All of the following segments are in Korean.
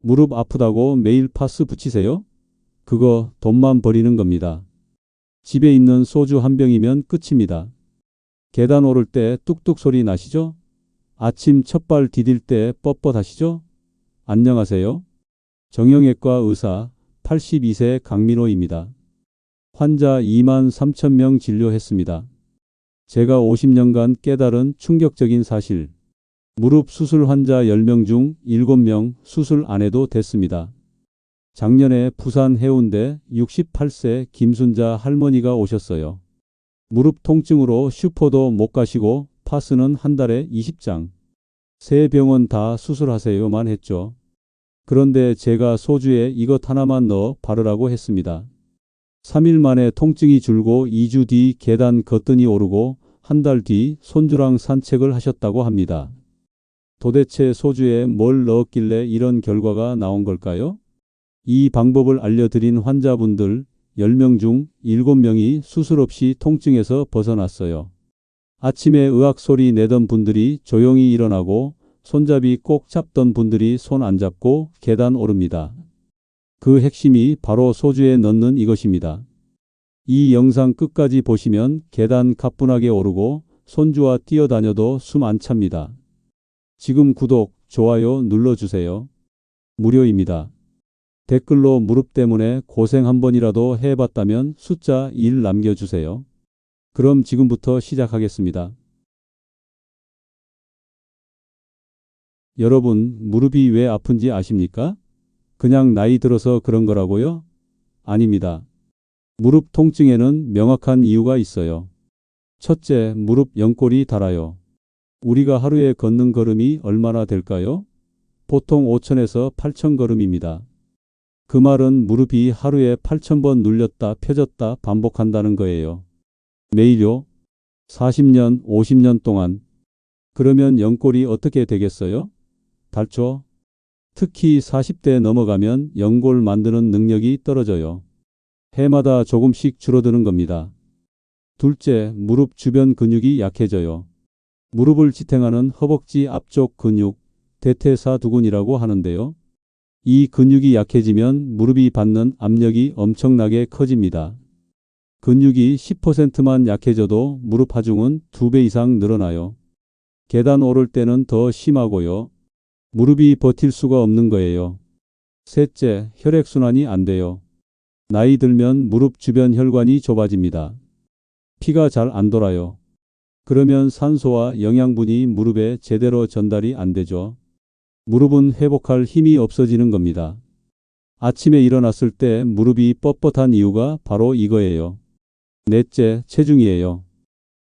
무릎 아프다고 매일 파스 붙이세요? 그거 돈만 버리는 겁니다. 집에 있는 소주 한 병이면 끝입니다. 계단 오를 때 뚝뚝 소리 나시죠? 아침 첫발 디딜 때 뻣뻣하시죠? 안녕하세요. 정형외과 의사 82세 강민호입니다. 환자 2만 3천 명 진료했습니다. 제가 50년간 깨달은 충격적인 사실. 무릎 수술 환자 10명 중 7명 수술 안 해도 됐습니다. 작년에 부산 해운대 68세 김순자 할머니가 오셨어요. 무릎 통증으로 슈퍼도 못 가시고 파스는 한 달에 20장. 세 병원 다 수술하세요만 했죠. 그런데 제가 소주에 이것 하나만 넣어 바르라고 했습니다. 3일 만에 통증이 줄고 2주 뒤 계단 거뜬히 오르고 한 달 뒤 손주랑 산책을 하셨다고 합니다. 도대체 소주에 뭘 넣었길래 이런 결과가 나온 걸까요? 이 방법을 알려드린 환자분들 10명 중 7명이 수술 없이 통증에서 벗어났어요. 아침에 의학 소리 내던 분들이 조용히 일어나고 손잡이 꼭 잡던 분들이 손 안 잡고 계단 오릅니다. 그 핵심이 바로 소주에 넣는 이것입니다. 이 영상 끝까지 보시면 계단 가뿐하게 오르고 손주와 뛰어다녀도 숨 안 찹니다. 지금 구독, 좋아요 눌러주세요. 무료입니다. 댓글로 무릎 때문에 고생 한 번이라도 해봤다면 숫자 1 남겨주세요. 그럼 지금부터 시작하겠습니다. 여러분, 무릎이 왜 아픈지 아십니까? 그냥 나이 들어서 그런 거라고요? 아닙니다. 무릎 통증에는 명확한 이유가 있어요. 첫째, 무릎 연골이 닳아요. 우리가 하루에 걷는 걸음이 얼마나 될까요? 보통 5,000에서 8,000 걸음입니다. 그 말은 무릎이 하루에 8,000번 눌렸다 펴졌다 반복한다는 거예요. 매일요? 40년, 50년 동안. 그러면 연골이 어떻게 되겠어요? 닳죠? 특히 40대 넘어가면 연골 만드는 능력이 떨어져요. 해마다 조금씩 줄어드는 겁니다. 둘째, 무릎 주변 근육이 약해져요. 무릎을 지탱하는 허벅지 앞쪽 근육, 대퇴사두근이라고 하는데요. 이 근육이 약해지면 무릎이 받는 압력이 엄청나게 커집니다. 근육이 10%만 약해져도 무릎 하중은 2배 이상 늘어나요. 계단 오를 때는 더 심하고요. 무릎이 버틸 수가 없는 거예요. 셋째, 혈액순환이 안 돼요. 나이 들면 무릎 주변 혈관이 좁아집니다. 피가 잘 안 돌아요. 그러면 산소와 영양분이 무릎에 제대로 전달이 안 되죠. 무릎은 회복할 힘이 없어지는 겁니다. 아침에 일어났을 때 무릎이 뻣뻣한 이유가 바로 이거예요. 넷째, 체중이에요.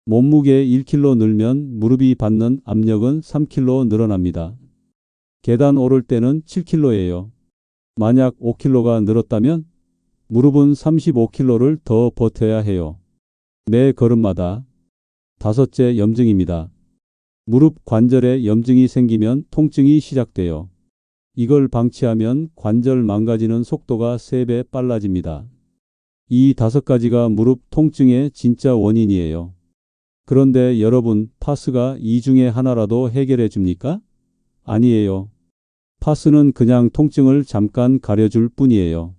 몸무게 1kg 늘면 무릎이 받는 압력은 3kg 늘어납니다. 계단 오를 때는 7kg예요. 만약 5kg가 늘었다면 무릎은 35kg를 더 버텨야 해요. 매 걸음마다. 다섯째, 염증입니다. 무릎 관절에 염증이 생기면 통증이 시작돼요. 이걸 방치하면 관절 망가지는 속도가 3배 빨라집니다. 이 5가지가 무릎 통증의 진짜 원인이에요. 그런데 여러분, 파스가 이 중에 하나라도 해결해 줍니까? 아니에요. 파스는 그냥 통증을 잠깐 가려줄 뿐이에요.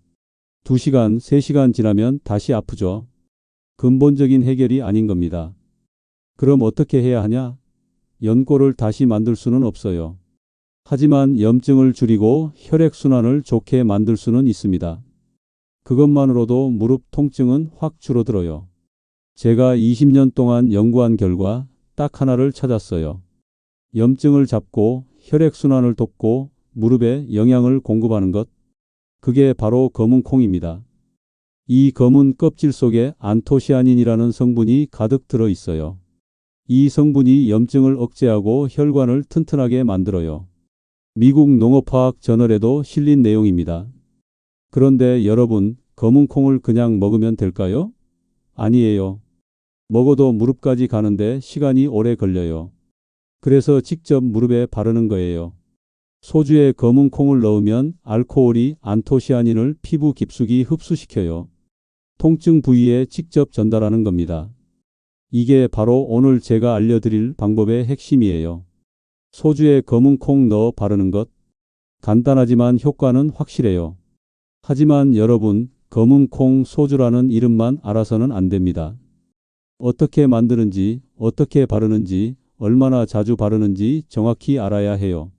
2시간, 3시간 지나면 다시 아프죠. 근본적인 해결이 아닌 겁니다. 그럼 어떻게 해야 하냐? 연골을 다시 만들 수는 없어요. 하지만 염증을 줄이고 혈액순환을 좋게 만들 수는 있습니다. 그것만으로도 무릎 통증은 확 줄어들어요. 제가 20년 동안 연구한 결과 딱 하나를 찾았어요. 염증을 잡고 혈액순환을 돕고 무릎에 영양을 공급하는 것. 그게 바로 검은 콩입니다. 이 검은 껍질 속에 안토시아닌이라는 성분이 가득 들어 있어요. 이 성분이 염증을 억제하고 혈관을 튼튼하게 만들어요. 미국 농업화학 저널에도 실린 내용입니다. 그런데 여러분, 검은 콩을 그냥 먹으면 될까요? 아니에요. 먹어도 무릎까지 가는데 시간이 오래 걸려요. 그래서 직접 무릎에 바르는 거예요. 소주에 검은 콩을 넣으면 알코올이 안토시아닌을 피부 깊숙이 흡수시켜요. 통증 부위에 직접 전달하는 겁니다. 이게 바로 오늘 제가 알려드릴 방법의 핵심이에요. 소주에 검은 콩 넣어 바르는 것. 간단하지만 효과는 확실해요. 하지만 여러분, 검은 콩 소주라는 이름만 알아서는 안 됩니다. 어떻게 만드는지, 어떻게 바르는지, 얼마나 자주 바르는지 정확히 알아야 해요.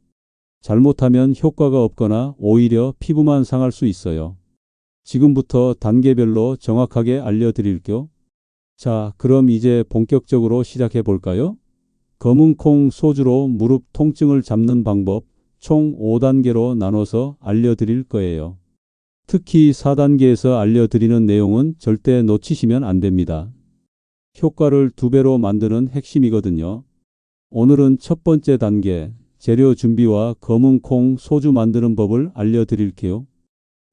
잘못하면 효과가 없거나 오히려 피부만 상할 수 있어요. 지금부터 단계별로 정확하게 알려드릴게요. 자, 그럼 이제 본격적으로 시작해 볼까요? 검은 콩 소주로 무릎 통증을 잡는 방법 총 5단계로 나눠서 알려드릴 거예요. 특히 4단계에서 알려드리는 내용은 절대 놓치시면 안 됩니다. 효과를 2배로 만드는 핵심이거든요. 오늘은 첫 번째 단계, 재료 준비와 검은 콩 소주 만드는 법을 알려드릴게요.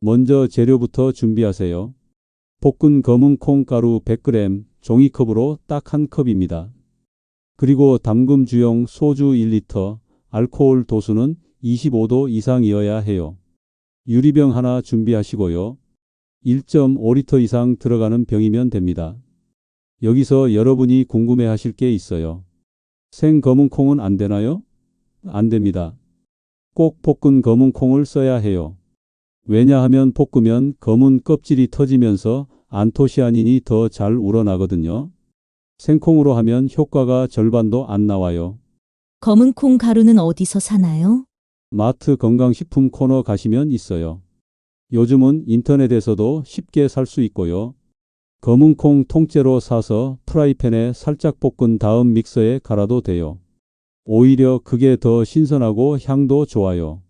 먼저 재료부터 준비하세요. 볶은 검은 콩 가루 100g, 종이컵으로 딱 1컵입니다. 그리고 담금 주용 소주 1리터, 알코올 도수는 25도 이상이어야 해요. 유리병 하나 준비하시고요. 1.5리터 이상 들어가는 병이면 됩니다. 여기서 여러분이 궁금해하실 게 있어요. 생 검은 콩은 안 되나요? 안 됩니다. 꼭 볶은 검은 콩을 써야 해요. 왜냐하면 볶으면 검은 껍질이 터지면서 안토시아닌이 더 잘 우러나거든요. 생콩으로 하면 효과가 절반도 안 나와요. 검은 콩 가루는 어디서 사나요? 마트 건강식품 코너 가시면 있어요. 요즘은 인터넷에서도 쉽게 살 수 있고요. 검은 콩 통째로 사서 프라이팬에 살짝 볶은 다음 믹서에 갈아도 돼요. 오히려 그게 더 신선하고 향도 좋아요.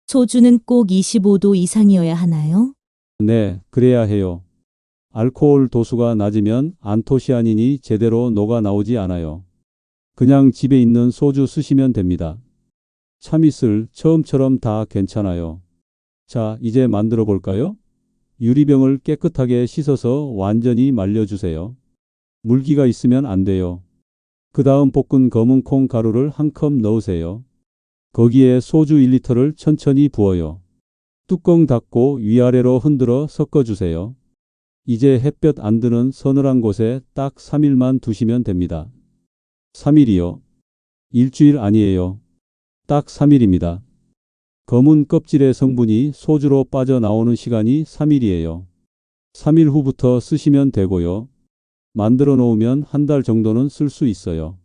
소주는 꼭 25도 이상이어야 하나요? 네, 그래야 해요. 알코올 도수가 낮으면 안토시아닌이 제대로 녹아 나오지 않아요. 그냥 집에 있는 소주 쓰시면 됩니다. 참이슬, 처음처럼 다 괜찮아요. 자, 이제 만들어 볼까요? 유리병을 깨끗하게 씻어서 완전히 말려주세요. 물기가 있으면 안 돼요. 그 다음 볶은 검은 콩 가루를 1컵 넣으세요. 거기에 소주 1리터를 천천히 부어요. 뚜껑 닫고 위아래로 흔들어 섞어주세요. 이제 햇볕 안 드는 서늘한 곳에 딱 3일만 두시면 됩니다. 3일이요? 일주일 아니에요. 딱 3일입니다. 검은 껍질의 성분이 소주로 빠져나오는 시간이 3일이에요. 3일 후부터 쓰시면 되고요. 만들어 놓으면 1달 정도는 쓸 수 있어요.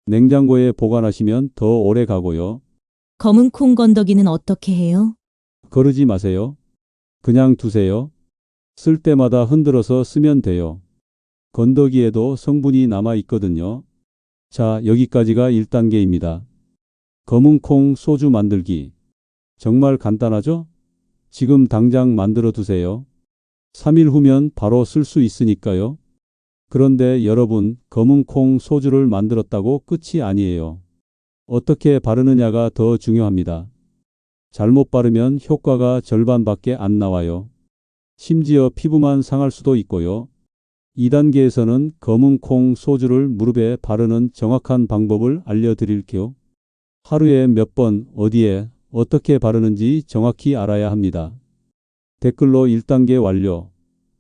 냉장고에 보관하시면 더 오래 가고요. 검은 콩 건더기는 어떻게 해요? 거르지 마세요. 그냥 두세요. 쓸 때마다 흔들어서 쓰면 돼요. 건더기에도 성분이 남아 있거든요. 자, 여기까지가 1단계입니다. 검은 콩 소주 만들기. 정말 간단하죠? 지금 당장 만들어 두세요. 3일 후면 바로 쓸 수 있으니까요. 그런데 여러분, 검은 콩 소주를 만들었다고 끝이 아니에요. 어떻게 바르느냐가 더 중요합니다. 잘못 바르면 효과가 절반밖에 안 나와요. 심지어 피부만 상할 수도 있고요. 2단계에서는 검은 콩 소주를 무릎에 바르는 정확한 방법을 알려드릴게요. 하루에 몇 번, 어디에, 어떻게 바르는지 정확히 알아야 합니다. 댓글로 1단계 완료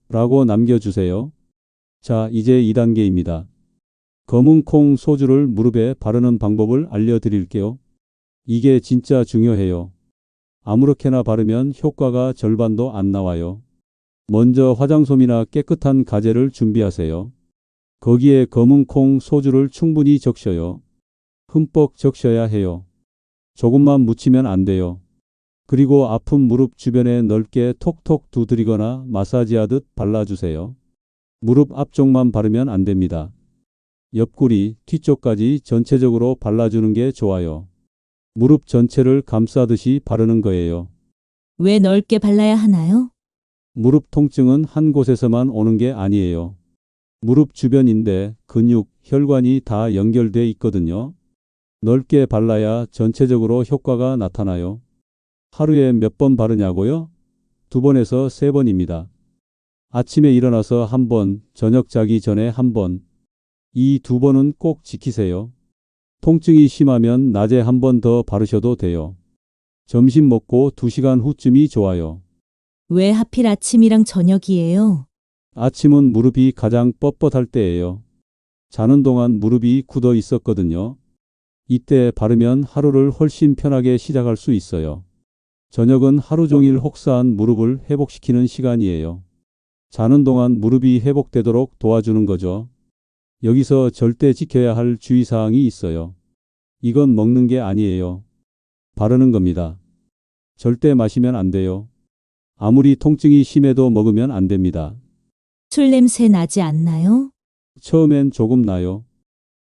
라고 남겨주세요. 자, 이제 2단계입니다. 검은 콩 소주를 무릎에 바르는 방법을 알려드릴게요. 이게 진짜 중요해요. 아무렇게나 바르면 효과가 절반도 안 나와요. 먼저 화장솜이나 깨끗한 가젤을 준비하세요. 거기에 검은 콩 소주를 충분히 적셔요. 흠뻑 적셔야 해요. 조금만 묻히면 안 돼요. 그리고 아픈 무릎 주변에 넓게 톡톡 두드리거나 마사지하듯 발라주세요. 무릎 앞쪽만 바르면 안 됩니다. 옆구리, 뒤쪽까지 전체적으로 발라주는 게 좋아요. 무릎 전체를 감싸듯이 바르는 거예요. 왜 넓게 발라야 하나요? 무릎 통증은 한 곳에서만 오는 게 아니에요. 무릎 주변인데 근육, 혈관이 다 연결돼 있거든요. 넓게 발라야 전체적으로 효과가 나타나요. 하루에 몇 번 바르냐고요? 2번에서 3번입니다. 아침에 일어나서 1번, 저녁 자기 전에 1번. 이 2번은 꼭 지키세요. 통증이 심하면 낮에 1번 더 바르셔도 돼요. 점심 먹고 2시간 후쯤이 좋아요. 왜 하필 아침이랑 저녁이에요? 아침은 무릎이 가장 뻣뻣할 때예요. 자는 동안 무릎이 굳어 있었거든요. 이때 바르면 하루를 훨씬 편하게 시작할 수 있어요. 저녁은 하루 종일 혹사한 무릎을 회복시키는 시간이에요. 자는 동안 무릎이 회복되도록 도와주는 거죠. 여기서 절대 지켜야 할 주의사항이 있어요. 이건 먹는 게 아니에요. 바르는 겁니다. 절대 마시면 안 돼요. 아무리 통증이 심해도 먹으면 안 됩니다. 술 냄새 나지 않나요? 처음엔 조금 나요.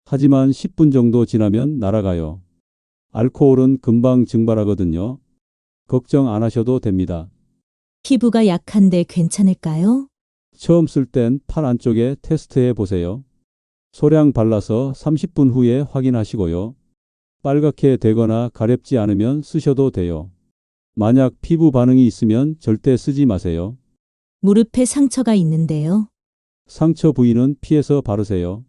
하지만 10분 정도 지나면 날아가요. 알코올은 금방 증발하거든요. 걱정 안 하셔도 됩니다. 피부가 약한데 괜찮을까요? 처음 쓸 땐 팔 안쪽에 테스트해 보세요. 소량 발라서 30분 후에 확인하시고요. 빨갛게 되거나 가렵지 않으면 쓰셔도 돼요. 만약 피부 반응이 있으면 절대 쓰지 마세요. 무릎에 상처가 있는데요. 상처 부위는 피해서 바르세요.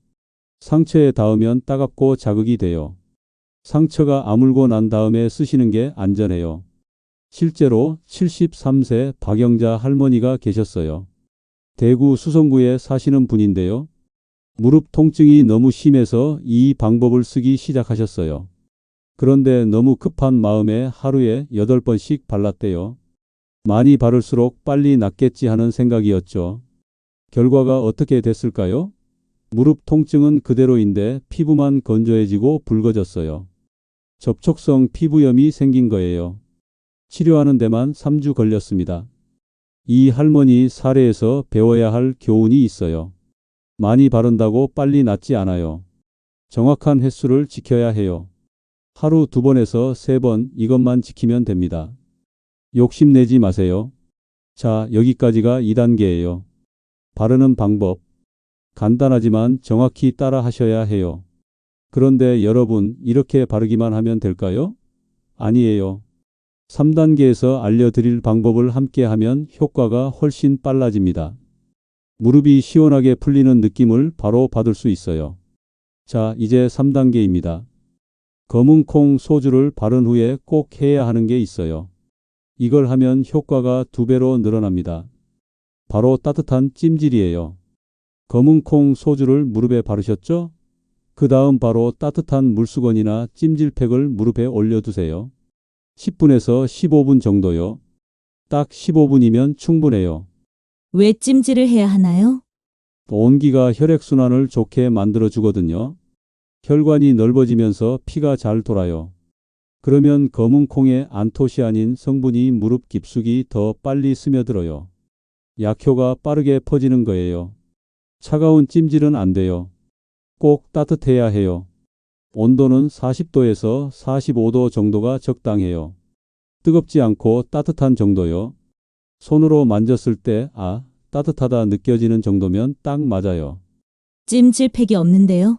상처에 닿으면 따갑고 자극이 돼요. 상처가 아물고 난 다음에 쓰시는 게 안전해요. 실제로 73세 박영자 할머니가 계셨어요. 대구 수성구에 사시는 분인데요. 무릎 통증이 너무 심해서 이 방법을 쓰기 시작하셨어요. 그런데 너무 급한 마음에 하루에 8번씩 발랐대요. 많이 바를수록 빨리 낫겠지 하는 생각이었죠. 결과가 어떻게 됐을까요? 무릎 통증은 그대로인데 피부만 건조해지고 붉어졌어요. 접촉성 피부염이 생긴 거예요. 치료하는 데만 3주 걸렸습니다. 이 할머니 사례에서 배워야 할 교훈이 있어요. 많이 바른다고 빨리 낫지 않아요. 정확한 횟수를 지켜야 해요. 하루 2번에서 3번 이것만 지키면 됩니다. 욕심내지 마세요. 자, 여기까지가 2단계예요. 바르는 방법. 간단하지만 정확히 따라 하셔야 해요. 그런데 여러분, 이렇게 바르기만 하면 될까요? 아니에요. 3단계에서 알려드릴 방법을 함께 하면 효과가 훨씬 빨라집니다. 무릎이 시원하게 풀리는 느낌을 바로 받을 수 있어요. 자, 이제 3단계입니다. 검은콩 소주를 바른 후에 꼭 해야 하는 게 있어요. 이걸 하면 효과가 2배로 늘어납니다. 바로 따뜻한 찜질이에요. 검은콩 소주를 무릎에 바르셨죠? 그 다음 바로 따뜻한 물수건이나 찜질팩을 무릎에 올려두세요. 10분에서 15분 정도요. 딱 15분이면 충분해요. 왜 찜질을 해야 하나요? 온기가 혈액순환을 좋게 만들어주거든요. 혈관이 넓어지면서 피가 잘 돌아요. 그러면 검은 콩에 안토시아닌 성분이 무릎 깊숙이 더 빨리 스며들어요. 약효가 빠르게 퍼지는 거예요. 차가운 찜질은 안 돼요. 꼭 따뜻해야 해요. 온도는 40도에서 45도 정도가 적당해요. 뜨겁지 않고 따뜻한 정도요. 손으로 만졌을 때 따뜻하다 느껴지는 정도면 딱 맞아요. 찜질팩이 없는데요.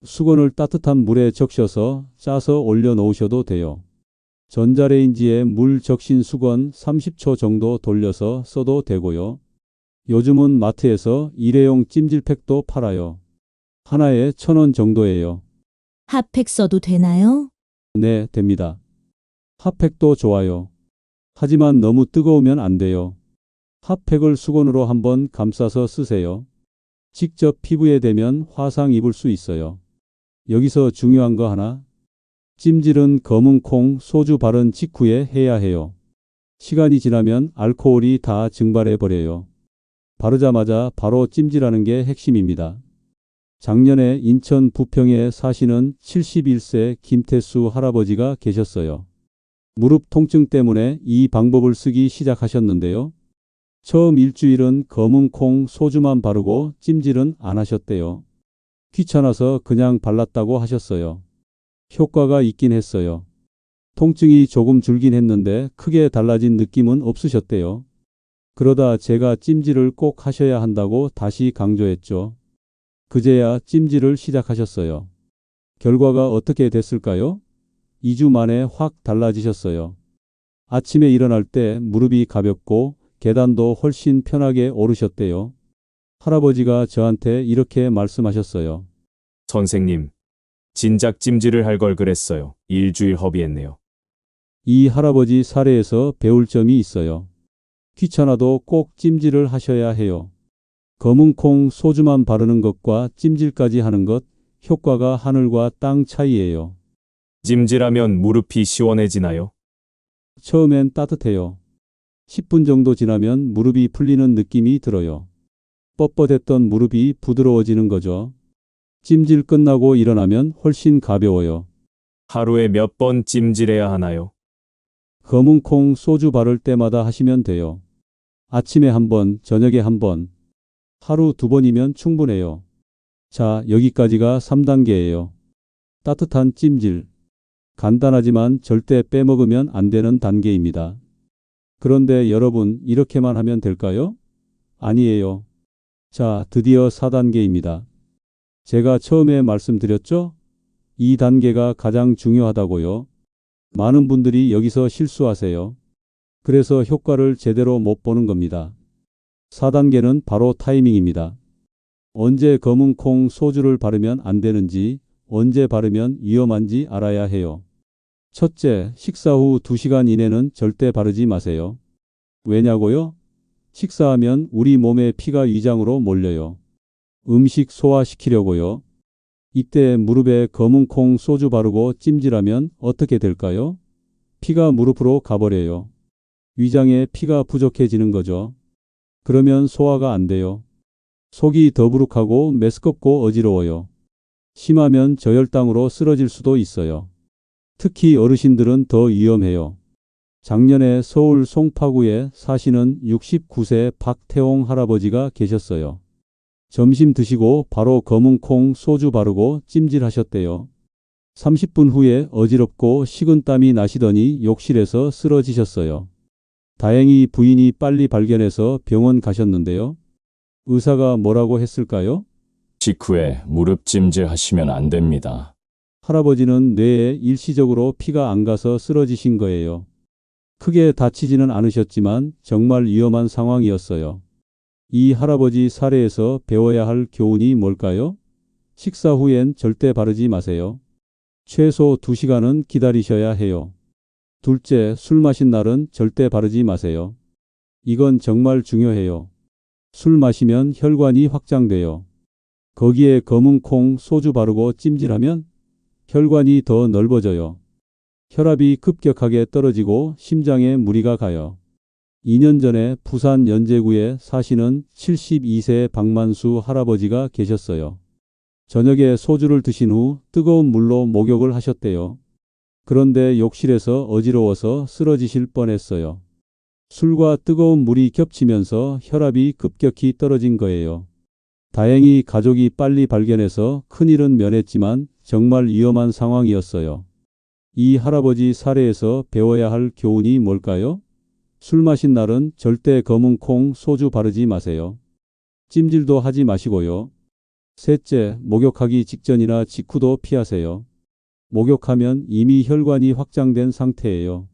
수건을 따뜻한 물에 적셔서 짜서 올려 놓으셔도 돼요. 전자레인지에 물 적신 수건 30초 정도 돌려서 써도 되고요. 요즘은 마트에서 일회용 찜질팩도 팔아요. 하나에 1,000원 정도예요. 핫팩 써도 되나요? 네, 됩니다. 핫팩도 좋아요. 하지만 너무 뜨거우면 안 돼요. 핫팩을 수건으로 한번 감싸서 쓰세요. 직접 피부에 대면 화상 입을 수 있어요. 여기서 중요한 거 하나. 찜질은 검은 콩 소주 바른 직후에 해야 해요. 시간이 지나면 알코올이 다 증발해 버려요. 바르자마자 바로 찜질하는 게 핵심입니다. 작년에 인천 부평에 사시는 71세 김태수 할아버지가 계셨어요. 무릎 통증 때문에 이 방법을 쓰기 시작하셨는데요. 처음 일주일은 검은 콩 소주만 바르고 찜질은 안 하셨대요. 귀찮아서 그냥 발랐다고 하셨어요. 효과가 있긴 했어요. 통증이 조금 줄긴 했는데 크게 달라진 느낌은 없으셨대요. 그러다 제가 찜질을 꼭 하셔야 한다고 다시 강조했죠. 그제야 찜질을 시작하셨어요. 결과가 어떻게 됐을까요? 2주 만에 확 달라지셨어요. 아침에 일어날 때 무릎이 가볍고 계단도 훨씬 편하게 오르셨대요. 할아버지가 저한테 이렇게 말씀하셨어요. 선생님, 진작 찜질을 할 걸 그랬어요. 일주일 허비했네요. 이 할아버지 사례에서 배울 점이 있어요. 귀찮아도 꼭 찜질을 하셔야 해요. 검은 콩 소주만 바르는 것과 찜질까지 하는 것, 효과가 하늘과 땅 차이예요. 찜질하면 무릎이 시원해지나요? 처음엔 따뜻해요. 10분 정도 지나면 무릎이 풀리는 느낌이 들어요. 뻣뻣했던 무릎이 부드러워지는 거죠. 찜질 끝나고 일어나면 훨씬 가벼워요. 하루에 몇 번 찜질해야 하나요? 검은 콩 소주 바를 때마다 하시면 돼요. 아침에 한 번, 저녁에 한 번. 하루 2번이면 충분해요. 자, 여기까지가 3단계예요. 따뜻한 찜질. 간단하지만 절대 빼먹으면 안 되는 단계입니다. 그런데 여러분, 이렇게만 하면 될까요? 아니에요. 자, 드디어 4단계입니다. 제가 처음에 말씀드렸죠? 이 단계가 가장 중요하다고요. 많은 분들이 여기서 실수하세요. 그래서 효과를 제대로 못 보는 겁니다. 4단계는 바로 타이밍입니다. 언제 검은 콩 소주를 바르면 안 되는지, 언제 바르면 위험한지 알아야 해요. 첫째, 식사 후 2시간 이내는 절대 바르지 마세요. 왜냐고요? 식사하면 우리 몸에 피가 위장으로 몰려요. 음식 소화시키려고요. 이때 무릎에 검은 콩 소주 바르고 찜질하면 어떻게 될까요? 피가 무릎으로 가버려요. 위장에 피가 부족해지는 거죠. 그러면 소화가 안 돼요. 속이 더부룩하고 메스껍고 어지러워요. 심하면 저혈당으로 쓰러질 수도 있어요. 특히 어르신들은 더 위험해요. 작년에 서울 송파구에 사시는 69세 박태홍 할아버지가 계셨어요. 점심 드시고 바로 검은 콩 소주 바르고 찜질하셨대요. 30분 후에 어지럽고 식은땀이 나시더니 욕실에서 쓰러지셨어요. 다행히 부인이 빨리 발견해서 병원 가셨는데요. 의사가 뭐라고 했을까요? 직후에 무릎 찜질하시면 안 됩니다. 할아버지는 뇌에 일시적으로 피가 안 가서 쓰러지신 거예요. 크게 다치지는 않으셨지만 정말 위험한 상황이었어요. 이 할아버지 사례에서 배워야 할 교훈이 뭘까요? 식사 후엔 절대 바르지 마세요. 최소 2시간은 기다리셔야 해요. 둘째, 술 마신 날은 절대 바르지 마세요. 이건 정말 중요해요. 술 마시면 혈관이 확장돼요. 거기에 검은 콩 소주 바르고 찜질하면 혈관이 더 넓어져요. 혈압이 급격하게 떨어지고 심장에 무리가 가요. 2년 전에 부산 연제구에 사시는 72세 박만수 할아버지가 계셨어요. 저녁에 소주를 드신 후 뜨거운 물로 목욕을 하셨대요. 그런데 욕실에서 어지러워서 쓰러지실 뻔했어요. 술과 뜨거운 물이 겹치면서 혈압이 급격히 떨어진 거예요. 다행히 가족이 빨리 발견해서 큰일은 면했지만 정말 위험한 상황이었어요. 이 할아버지 사례에서 배워야 할 교훈이 뭘까요? 술 마신 날은 절대 검은 콩 소주 바르지 마세요. 찜질도 하지 마시고요. 셋째, 목욕하기 직전이나 직후도 피하세요. 목욕하면 이미 혈관이 확장된 상태예요.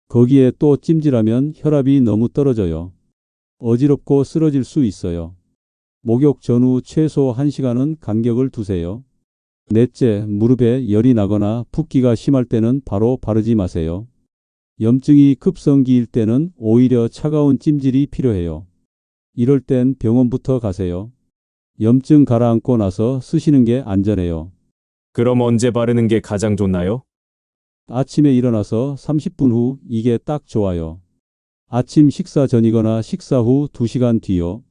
거기에 또 찜질하면 혈압이 너무 떨어져요. 어지럽고 쓰러질 수 있어요. 목욕 전후 최소 1시간은 간격을 두세요. 넷째, 무릎에 열이 나거나 붓기가 심할 때는 바로 바르지 마세요. 염증이 급성기일 때는 오히려 차가운 찜질이 필요해요. 이럴 땐 병원부터 가세요. 염증 가라앉고 나서 쓰시는 게 안전해요. 그럼 언제 바르는 게 가장 좋나요? 아침에 일어나서 30분 후 이게 딱 좋아요. 아침 식사 전이거나 식사 후 2시간 뒤요.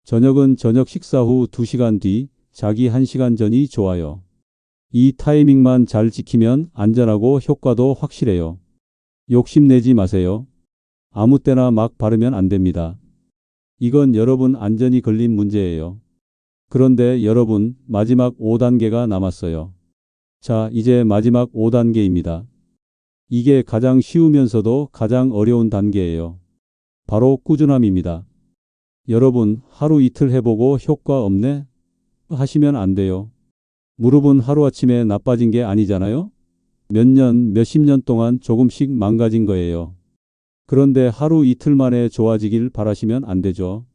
저녁은 저녁 식사 후 2시간 뒤, 자기 1시간 전이 좋아요. 이 타이밍만 잘 지키면 안전하고 효과도 확실해요. 욕심내지 마세요. 아무 때나 막 바르면 안 됩니다. 이건 여러분 안전이 걸린 문제예요. 그런데 여러분, 마지막 5단계가 남았어요. 자, 이제 마지막 5단계입니다. 이게 가장 쉬우면서도 가장 어려운 단계예요. 바로 꾸준함입니다. 여러분, 하루 이틀 해보고 효과 없네? 하시면 안 돼요. 무릎은 하루아침에 나빠진 게 아니잖아요? 몇 년, 몇십 년 동안 조금씩 망가진 거예요. 그런데 하루 이틀 만에 좋아지길 바라시면 안 되죠.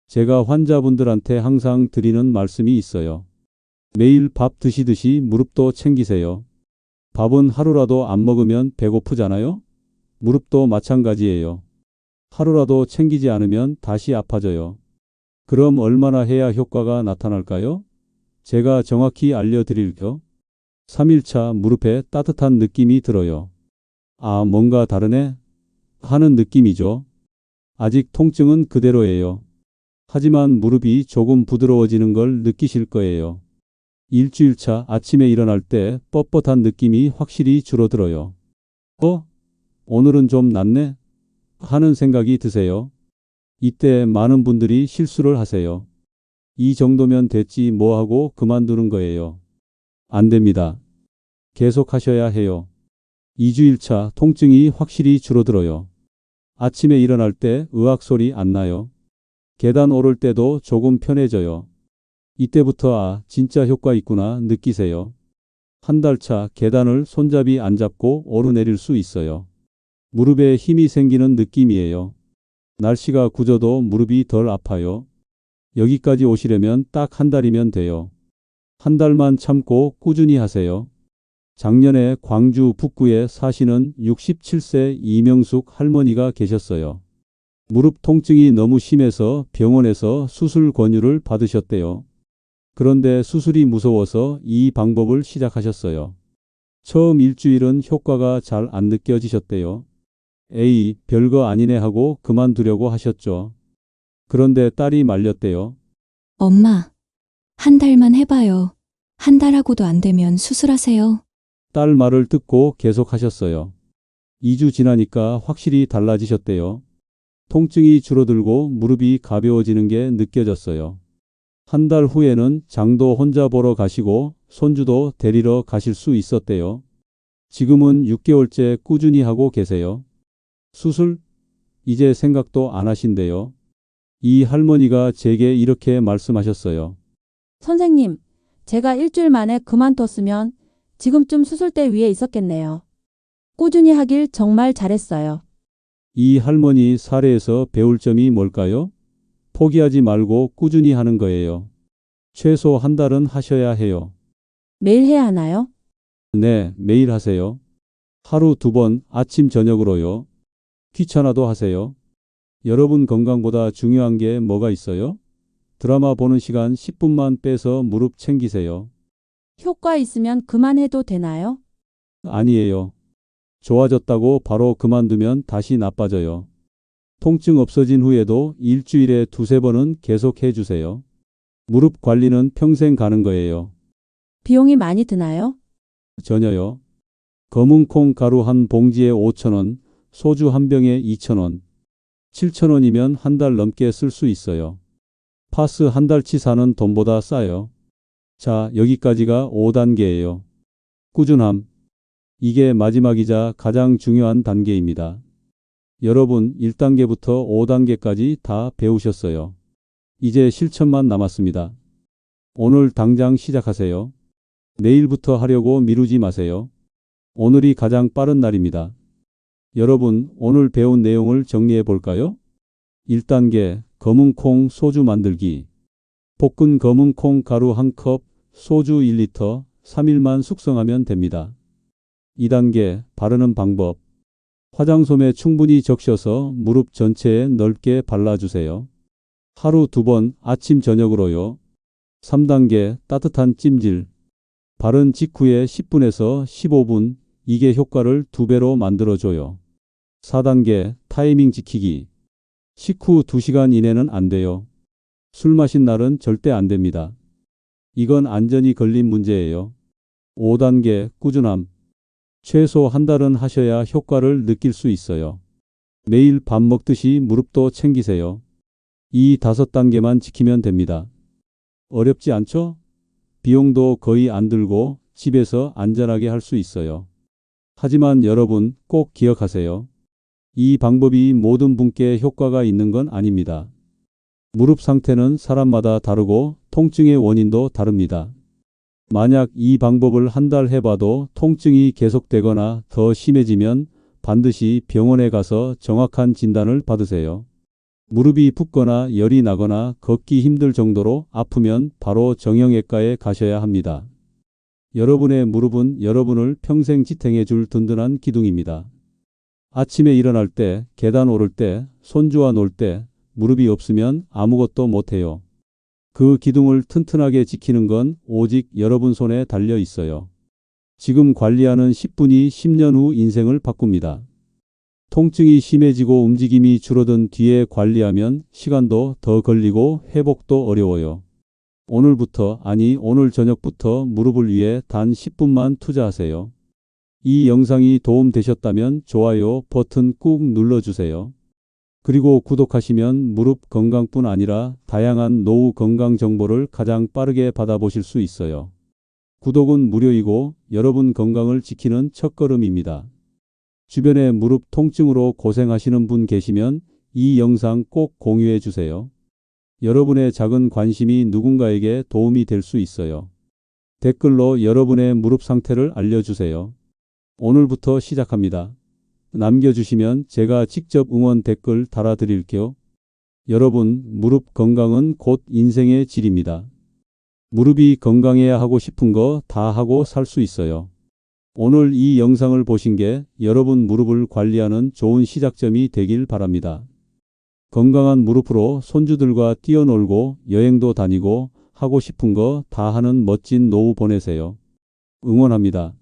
제가 환자분들한테 항상 드리는 말씀이 있어요. 매일 밥 드시듯이 무릎도 챙기세요. 밥은 하루라도 안 먹으면 배고프잖아요? 무릎도 마찬가지예요. 하루라도 챙기지 않으면 다시 아파져요. 그럼 얼마나 해야 효과가 나타날까요? 제가 정확히 알려드릴게요. 3일차 무릎에 따뜻한 느낌이 들어요. 아, 뭔가 다르네? 하는 느낌이죠. 아직 통증은 그대로예요. 하지만 무릎이 조금 부드러워지는 걸 느끼실 거예요. 일주일차 아침에 일어날 때 뻣뻣한 느낌이 확실히 줄어들어요. 오늘은 좀 낫네? 하는 생각이 드세요. 이때 많은 분들이 실수를 하세요. 이 정도면 됐지 뭐 하고 그만두는 거예요. 안 됩니다. 계속 하셔야 해요. 2주일차 통증이 확실히 줄어들어요. 아침에 일어날 때 으악 소리 안 나요. 계단 오를 때도 조금 편해져요. 이때부터 진짜 효과 있구나 느끼세요. 한 달 차 계단을 손잡이 안 잡고 오르내릴 수 있어요. 무릎에 힘이 생기는 느낌이에요. 날씨가 굳어도 무릎이 덜 아파요. 여기까지 오시려면 딱 한 달이면 돼요. 한 달만 참고 꾸준히 하세요. 작년에 광주 북구에 사시는 67세 이명숙 할머니가 계셨어요. 무릎 통증이 너무 심해서 병원에서 수술 권유를 받으셨대요. 그런데 수술이 무서워서 이 방법을 시작하셨어요. 처음 일주일은 효과가 잘 안 느껴지셨대요. 에이, 별거 아니네 하고 그만두려고 하셨죠. 그런데 딸이 말렸대요. 엄마, 한 달만 해봐요. 한 달하고도 안 되면 수술하세요. 딸 말을 듣고 계속 하셨어요. 2주 지나니까 확실히 달라지셨대요. 통증이 줄어들고 무릎이 가벼워지는 게 느껴졌어요. 한 달 후에는 장도 혼자 보러 가시고 손주도 데리러 가실 수 있었대요. 지금은 6개월째 꾸준히 하고 계세요. 수술? 이제 생각도 안 하신대요. 이 할머니가 제게 이렇게 말씀하셨어요. 선생님, 제가 일주일 만에 그만뒀으면 지금쯤 수술대 위에 있었겠네요. 꾸준히 하길 정말 잘했어요. 이 할머니 사례에서 배울 점이 뭘까요? 포기하지 말고 꾸준히 하는 거예요. 최소 한 달은 하셔야 해요. 매일 해야 하나요? 네, 매일 하세요. 하루 2번 아침 저녁으로요. 귀찮아도 하세요. 여러분 건강보다 중요한 게 뭐가 있어요? 드라마 보는 시간 10분만 빼서 무릎 챙기세요. 효과 있으면 그만해도 되나요? 아니에요. 좋아졌다고 바로 그만두면 다시 나빠져요. 통증 없어진 후에도 일주일에 2~3번은 계속 해주세요. 무릎 관리는 평생 가는 거예요. 비용이 많이 드나요? 전혀요. 검은 콩 가루 한 봉지에 5,000원, 소주 한 병에 2,000원, 7,000원이면 한 달 넘게 쓸 수 있어요. 파스 한 달치 사는 돈보다 싸요. 자, 여기까지가 5단계예요. 꾸준함. 이게 마지막이자 가장 중요한 단계입니다. 여러분 1단계부터 5단계까지 다 배우셨어요. 이제 실천만 남았습니다. 오늘 당장 시작하세요. 내일부터 하려고 미루지 마세요. 오늘이 가장 빠른 날입니다. 여러분 오늘 배운 내용을 정리해 볼까요? 1단계 검은 콩 소주 만들기. 볶은 검은 콩 가루 1컵, 소주 1리터, 3일만 숙성하면 됩니다. 2단계 바르는 방법. 화장솜에 충분히 적셔서 무릎 전체에 넓게 발라주세요. 하루 2번 아침 저녁으로요. 3단계 따뜻한 찜질. 바른 직후에 10분에서 15분, 이게 효과를 2배로 만들어줘요. 4단계 타이밍 지키기. 식후 2시간 이내는 안 돼요. 술 마신 날은 절대 안 됩니다. 이건 안전이 걸린 문제예요. 5단계 꾸준함. 최소 한 달은 하셔야 효과를 느낄 수 있어요. 매일 밥 먹듯이 무릎도 챙기세요. 이 5단계만 지키면 됩니다. 어렵지 않죠? 비용도 거의 안 들고 집에서 안전하게 할 수 있어요. 하지만 여러분 꼭 기억하세요. 이 방법이 모든 분께 효과가 있는 건 아닙니다. 무릎 상태는 사람마다 다르고 통증의 원인도 다릅니다. 만약 이 방법을 한 달 해봐도 통증이 계속되거나 더 심해지면 반드시 병원에 가서 정확한 진단을 받으세요. 무릎이 붓거나 열이 나거나 걷기 힘들 정도로 아프면 바로 정형외과에 가셔야 합니다. 여러분의 무릎은 여러분을 평생 지탱해 줄 든든한 기둥입니다. 아침에 일어날 때, 계단 오를 때, 손주와 놀 때 무릎이 없으면 아무것도 못해요. 그 기둥을 튼튼하게 지키는 건 오직 여러분 손에 달려 있어요. 지금 관리하는 10분이 10년 후 인생을 바꿉니다. 통증이 심해지고 움직임이 줄어든 뒤에 관리하면 시간도 더 걸리고 회복도 어려워요. 오늘부터, 아니 오늘 저녁부터 무릎을 위해 단 10분만 투자하세요. 이 영상이 도움되셨다면 좋아요 버튼 꾹 눌러주세요. 그리고 구독하시면 무릎 건강뿐 아니라 다양한 노후 건강 정보를 가장 빠르게 받아보실 수 있어요. 구독은 무료이고 여러분 건강을 지키는 첫걸음입니다. 주변에 무릎 통증으로 고생하시는 분 계시면 이 영상 꼭 공유해 주세요. 여러분의 작은 관심이 누군가에게 도움이 될 수 있어요. 댓글로 여러분의 무릎 상태를 알려주세요. 오늘부터 시작합니다. 남겨주시면 제가 직접 응원 댓글 달아드릴게요. 여러분, 무릎 건강은 곧 인생의 질입니다. 무릎이 건강해야 하고 싶은 거 다 하고 살 수 있어요. 오늘 이 영상을 보신 게 여러분 무릎을 관리하는 좋은 시작점이 되길 바랍니다. 건강한 무릎으로 손주들과 뛰어놀고 여행도 다니고 하고 싶은 거 다 하는 멋진 노후 보내세요. 응원합니다.